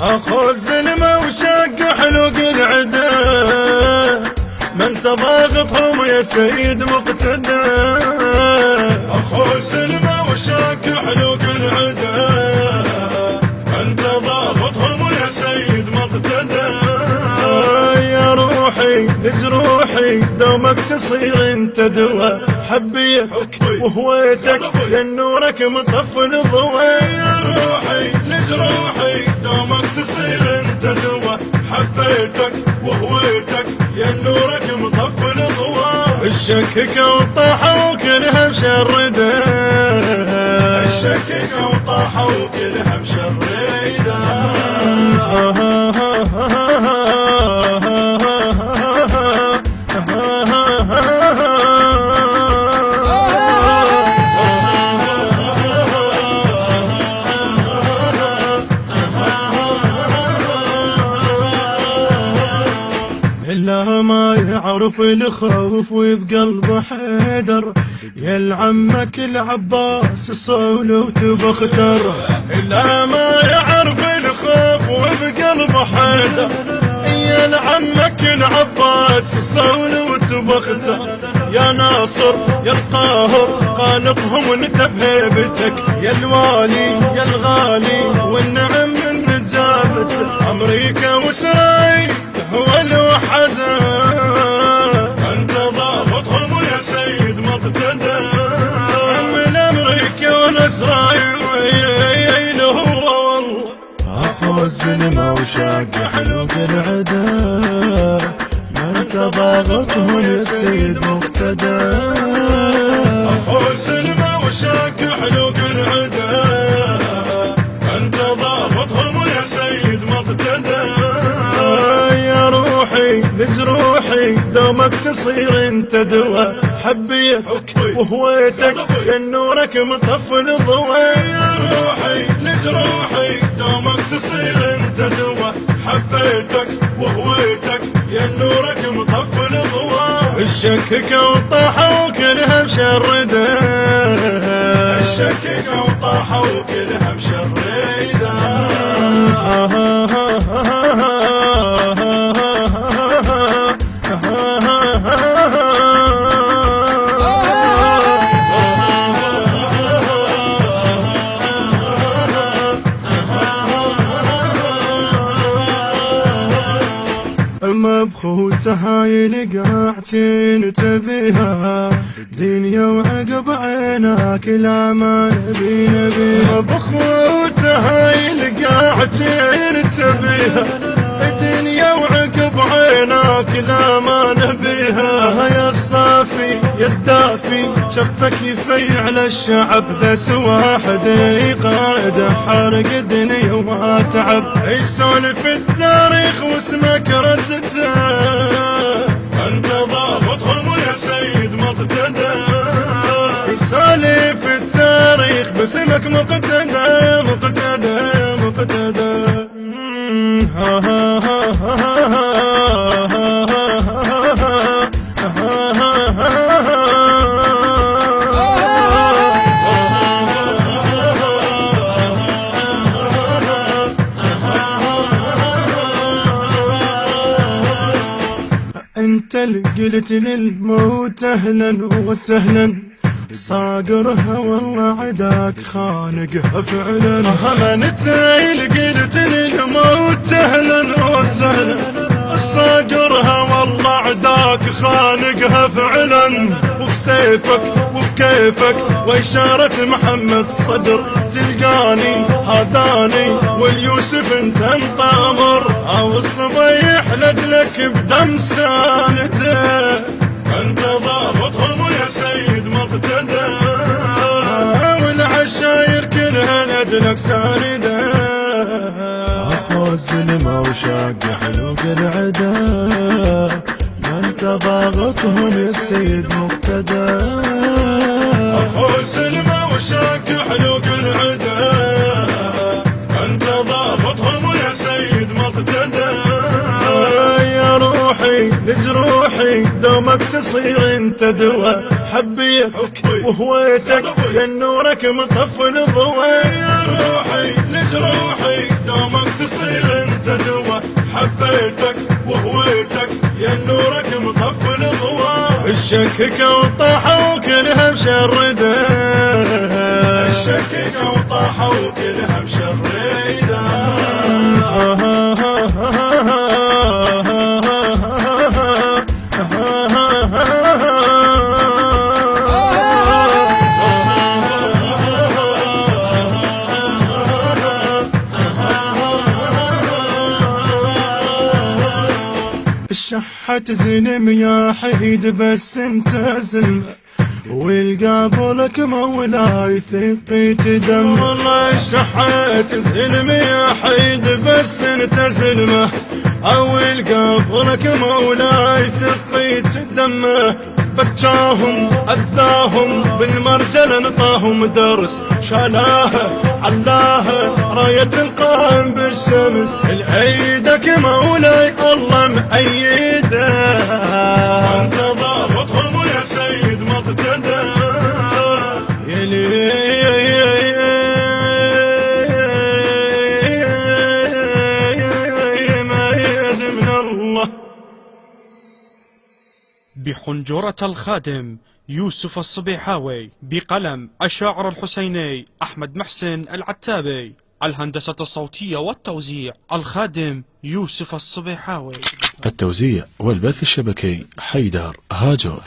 اخو الزلمة وشاق حلوق العدا، من تضاغطهم يا سيد مقتدى. اخو الزلمة وشاق حلوق العدا، من تضاغطهم يا سيد مقتدى. يا روحي لجروحي دومك تصير انت دوا، حبيتك وهويتك لان نورك مطفل ضوى. يا روحي لجروحي دومك تصير انت دوا، حبيتك وهويتك يا نورك مطفل ضوى. الشكك وطاحوا كلها مشردة، الشكك وطاحوا كلها مشردة. إلا ما يعرف الخوف وبقلبه حيدر، يا لعمك العباس الصول وتبختر. إلا ما يعرف الخوف وبقلبه حيدر، يا لعمك العباس الصول وتبختر. يا ناصر يا القاهر خالقهم وانت بهيبتك، يا الوالي يا الغالي والنعم من رجالته. أمريكا وإسرائيل هو الوحدة، أنت ضابطهم يا سيد مقتدى. من أمريكا والإسرائيل هو والله. أخو الزلمة وشاق حلوق العدا، أنت ضابطهم يا سيد مقتدى. أخو الزلمة وشاق حلوق العدا، أنت ضابطهم يا سيد مقتدى. لجروحي دومك تصير انت دوا، حبيتك وهويتك لان نورك مطفل ضوى. يا روحي لجروحي دومك تصير انت دوا، حبيتك وهويتك يا نورك مطفل ضوى. الشكك وطاحوا كلها مشردة، الشكك وطاحوا كلها مشردة. مبخوته هاي لقاعتين تبيها، دنيا وعقب عينك لا ما نبي نبيها. مبخوته هاي لقاعتين تبيها، دنيا وعقب عينك لا ما نبيها. يا الصافي يا الدافي شفك يفيع للشعب، بس واحد يقاده حرق دنيا وما تعب. يسولف التاريخ واسمك ردده، انت ضابطهم يا سيد مقتدى. يسولف التاريخ باسمك مقتدى مقتدى مقتدى. انت اللي قلت للموت اهلا وسهلا، صاقرها والله عداك خانقها فعلا. انت اللي قلت للموت اهلا وسهلا، صاقرها والله عداك خانقها فعلا. وبسيفك وبكيفك وإشارة محمد صدر، تلقاني هذاني واليوسف انت انطامر. او الصبيح لجلك بدم سالده، انت ضابطهم يا سيد مقتدى. والعشاير كلها لجلك سالده. اخو الزلمة وشاق حلوق العدا، انت ضاغطهم يا سيد مقتدى. اخو الزلمة وشاق حلوق العدا، انت ضاغطهم يا سيد مقتدى. يا روحي لجروحي دومك تصير انت دوا، حبيتك وهويتك لان نورك مطفل ضوى. يا روحي لجروحي دومك تصير دوا حبيتك وهويتك يا نورك مطفل ضوا الشكك وطاحوا وكلها مشردة الشكك وطاحوا وكلها مشردة الشحة تزلم يا حيد بس انت زلمة والقابلك مولاي ثقيت دم والله الشحة تزلم يا حيد بس انت زلمة او القابلك مولاي ثقيت دمه بكاهم اذاهم بالمرجل نطاهم درس شالاها علاها راية القائم بالشمس الايدك مولاي الله مأيده انت ضابطهم يا سيد مقتدى مأيد من الله. بحنجرة الخادم يوسف الصبيحاوي، بقلم الشاعر الحسيني أحمد محسن العتابي، الهندسة الصوتية والتوزيع الخادم يوسف الصبيحاوي، التوزيع والبث الشبكي حيدر هاجر.